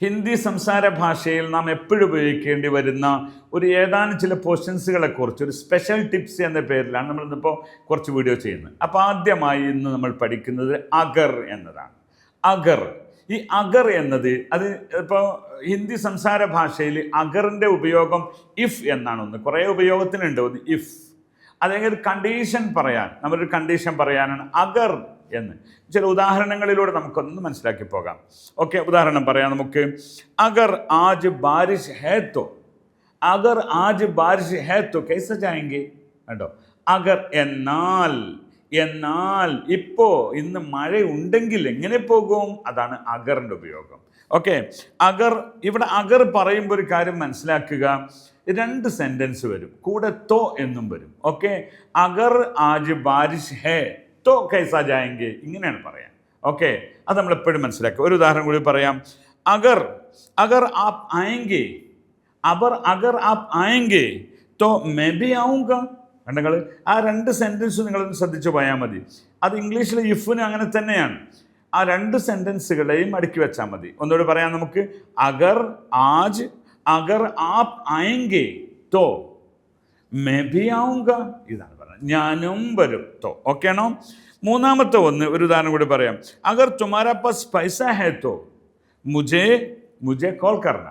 ഹിന്ദി സംസാര ഭാഷയിൽ നാം എപ്പോഴും ഉപയോഗിക്കേണ്ടി വരുന്ന ഏതാനും ചില പോർഷൻസുകളെക്കുറിച്ച് ഒരു സ്പെഷ്യൽ ടിപ്സ് എന്ന പേരിലാണ് നമ്മളിന്നിപ്പോൾ കുറച്ച് വീഡിയോ ചെയ്യുന്നത്. അപ്പോൾ ആദ്യമായി ഇന്ന് നമ്മൾ പഠിക്കുന്നത് അഗർ എന്നതാണ്. അഗർ, ഈ അഗർ എന്നത് അത് ഇപ്പോൾ ഹിന്ദി സംസാര ഭാഷയിൽ അഗറിൻ്റെ ഉപയോഗം ഇഫ് എന്നാണ്. കുറേ ഉപയോഗത്തിനുണ്ട്. ഇഫ് അല്ലെങ്കിൽ ഒരു കണ്ടീഷൻ പറയാൻ, നമ്മളൊരു കണ്ടീഷൻ പറയാനാണ് അഗർ എന്ന്. ചില ഉദാഹരണങ്ങളിലൂടെ നമുക്കൊന്ന് മനസ്സിലാക്കി പോകാം. ഓക്കെ, ഉദാഹരണം പറയാം നമുക്ക്. അഗർ ആജ് ബാരിഷ് ഹേ തോ, അഗർ ആജ് ബാരിഷ് ഹേ തോ കൈസ ജായെംഗെ. കണ്ടോ, അഗർ എന്നാൽ, എന്നാൽ ഇന്ന് മഴ ഉണ്ടെങ്കിൽ എങ്ങനെ പോകും, അതാണ് അഗറിൻ്റെ ഉപയോഗം. ഓക്കെ, അഗർ, ഇവിടെ അഗർ പറയുമ്പോൾ ഒരു കാര്യം മനസ്സിലാക്കുക, രണ്ട് സെൻറ്റൻസ് വരും, കൂടെ തോ എന്നും വരും. ഓക്കെ, അഗർ ആജ് ബാരിഷ് ഹേ തോ കൈസ ജായെംഗെ, ഇങ്ങനെയാണ് പറയാൻ. ഓക്കെ, അത് നമ്മൾ എപ്പോഴും മനസ്സിലാക്കുക. ഒരു ഉദാഹരണം കൂടി പറയാം. അഗർ, അഗർ ആപ് ആയെംഗെ, അഗർ ആപ് ആയെംഗെ തോ മേ ബി ആവുക. കണ്ടങ്ങൾ, ആ രണ്ട് സെൻറ്റൻസ് നിങ്ങളൊന്ന് ശ്രദ്ധിച്ചു പോയാൽ മതി. അത് ഇംഗ്ലീഷിൽ ഇഫിന് അങ്ങനെ തന്നെയാണ്. ആ രണ്ട് സെൻറ്റൻസുകളെയും അടുക്കി വെച്ചാൽ മതി. ഒന്നുകൂടി പറയാം നമുക്ക്. അഗർ ആജ്, അഗർ ആപ് ആയെംഗെ തോ മേ ബി ആവുക, ഇതാണ് പറയുന്നത്, ഞാനും വരും തോ. ഓക്കെ ആണോ? മൂന്നാമത്തെ ഒരു ഉദാഹരണം കൂടി പറയാം. അഗർ തുമാരാ പാസ് പൈസ ഹേ തോ മുझे കോൾ കർന.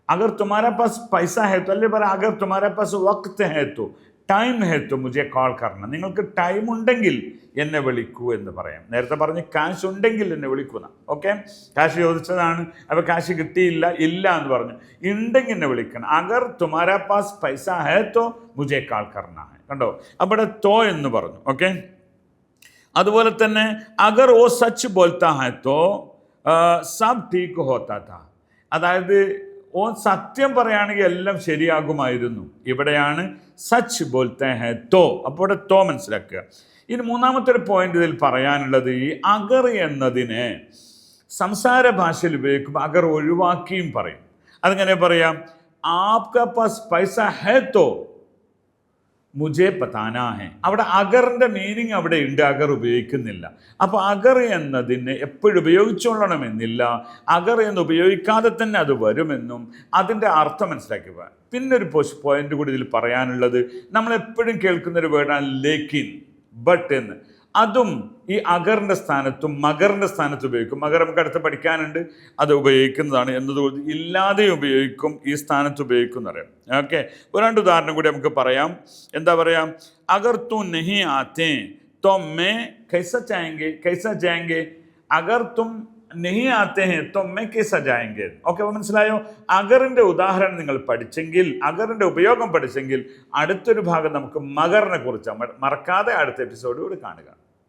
അഗർ തുമാരാ പാസ് പൈസ ഹേ തോ, അല്ലേ പറയാം അഗർ തുമാരാ പാസ് വക്ത് ഹേ തോ, ടൈം ഹേ തോ മുझे കോൾ കർന. നിങ്ങൾക്ക് ടൈം ഉണ്ടെങ്കിൽ എന്നെ വിളിക്കൂ എന്ന് പറയാം. നേരത്തെ പറഞ്ഞ് കാശ് ഉണ്ടെങ്കിൽ എന്നെ വിളിക്കുന്ന. ഓക്കെ, കാശ് ചോദിച്ചതാണ്, അപ്പോൾ കാശ് കിട്ടിയില്ല, ഇല്ല എന്ന് പറഞ്ഞു. ഉണ്ടെങ്കിൽ എന്നെ വിളിക്കണം. അഗർ തുമാരാ പാസ് പൈസ ഹേ തോ മുझे കോൾ കർന ഹേ. കണ്ടോ, അവിടെ തോ എന്ന് പറഞ്ഞു. ഓക്കെ, അതുപോലെ തന്നെ അഗർ ഓ സച്ച് ബോൽത്താ ഹൈ തോ സബ് ടീക്ക് ഹോത്താ താ. അതായത് ഓ സത്യം പറയുകയാണെങ്കിൽ എല്ലാം ശരിയാകുമായിരുന്നു. ഇവിടെയാണ് സച്ച് ബോൽത്തേ ഹൈ തോ. അപ്പോൾ ഇവിടെ തോ മനസ്സിലാക്കുക. ഇനി മൂന്നാമത്തെ ഒരു പോയിന്റ് ഇതിൽ പറയാനുള്ളത്, ഈ അഗർ എന്നതിനെ സംസാര ഭാഷയിൽ ഉപയോഗിക്കുമ്പോൾ അഗർ ഒഴിവാക്കിയും പറയും. അതിങ്ങനെ പറയാം, ആപ്കാ പാസ് പൈസ ഹൈ തോ മുझे പതാനാ ഹേ. അവിടെ അഗറിൻ്റെ മീനിങ് അവിടെ ഉണ്ട്, അഗർ ഉപയോഗിക്കുന്നില്ല. അപ്പോൾ അഗർ എന്നതിനെ എപ്പോഴും ഉപയോഗിച്ചുകൊള്ളണമെന്നില്ല. അഗർ എന്ന് ഉപയോഗിക്കാതെ തന്നെ അത് വരുമെന്നും അതിൻ്റെ അർത്ഥം മനസ്സിലാക്കുക. പിന്നെ ഒരു പോയിന്റ് കൂടി ഇതിൽ പറയാനുള്ളത്, നമ്മളെപ്പോഴും കേൾക്കുന്നൊരു വേർഡാണ് ലേക്കിൻ, ബട്ട് എന്ന്. അതും ഈ അഗറിൻ്റെ സ്ഥാനത്തും മഗറിൻ്റെ സ്ഥാനത്തും ഉപയോഗിക്കും. മഗർ നമുക്ക് അടുത്ത് പഠിക്കാനുണ്ട്, അത് ഉപയോഗിക്കുന്നതാണ് എന്നതുകൊണ്ട് ഇല്ലാതെയും ഉപയോഗിക്കും, ഈ സ്ഥാനത്ത് ഉപയോഗിക്കും എന്ന് പറയാം. ഓക്കെ, രണ്ട് ഉദാഹരണം കൂടി നമുക്ക് പറയാം. എന്താ പറയാം? അഗർ തു നഹീ ആതേ തോ മേ കൈസ ജായെംഗെ, അഗർ തും നഹീ ആത്തേ ഹേ തോ മേ കൈസ ജായെംഗെ. ഓക്കെ, അപ്പോൾ മനസ്സിലായോ? അഗറിൻ്റെ ഉദാഹരണം നിങ്ങൾ പഠിച്ചെങ്കിൽ, അഗറിൻ്റെ ഉപയോഗം പഠിച്ചെങ്കിൽ, അടുത്തൊരു ഭാഗം നമുക്ക് മഗറിനെ കുറിച്ച് മറക്കാതെ അടുത്ത എപ്പിസോഡ് കൂടി കാണുക.